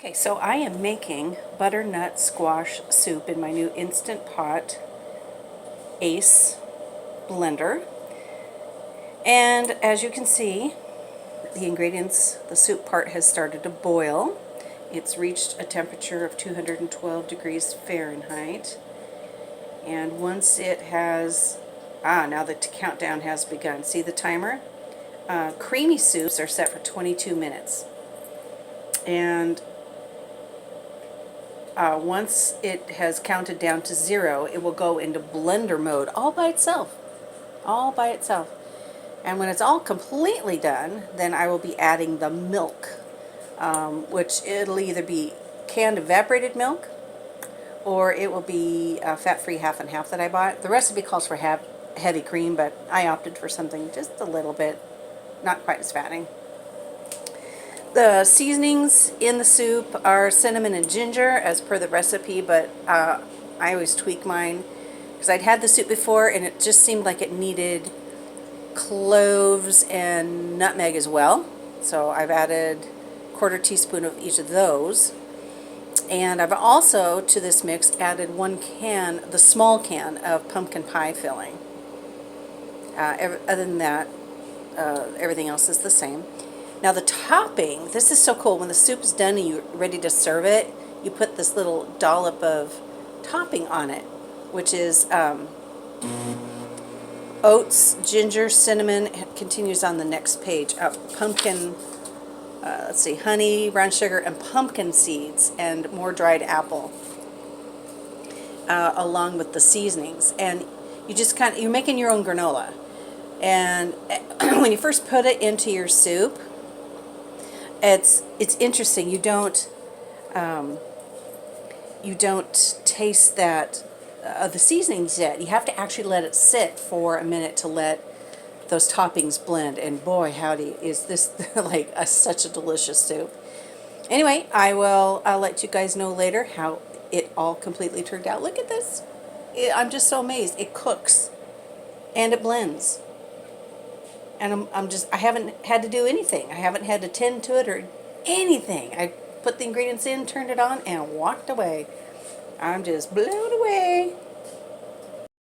Okay, so I am making butternut squash soup in my new Instant Pot Ace blender. And as you can see, the ingredients, the soup part has started to boil. It's reached a temperature of 212 degrees Fahrenheit. And once it has, now the countdown has begun. See the timer? Creamy soups are set for 22 minutes. And once it has counted down to 0, it will go into blender mode all by itself. All by itself. And when it's all completely done, then I will be adding the milk, which it'll either be canned evaporated milk or it will be fat-free half and half that I bought. The recipe calls for heavy cream, but I opted for something just a little bit, not quite as fattening. The seasonings in the soup are cinnamon and ginger as per the recipe, but I always tweak mine because I'd had the soup before and it just seemed like it needed cloves and nutmeg as well. So I've added a 1/4 teaspoon of each of those. And I've also, to this mix, added 1 can, the small can of pumpkin pie filling. Other than that, everything else is the same. Now the topping, this is so cool. When the soup is done and you're ready to serve it, you put this little dollop of topping on it, which is oats, ginger, cinnamon. It continues on the next page. Pumpkin, let's see, honey, brown sugar, and pumpkin seeds, and more dried apple, along with the seasonings. And you just you're making your own granola. And when you first put it into your soup, it's interesting. You don't taste that the seasonings yet. You have to actually let it sit for a minute to let those toppings blend. And boy, howdy, is this like such a delicious soup. Anyway, I'll let you guys know later how it all completely turned out. Look at this. I'm just so amazed. It cooks and it blends. And I haven't had to do anything. I haven't had to tend to it or anything. I put the ingredients in, turned it on, and walked away. I'm just blown away.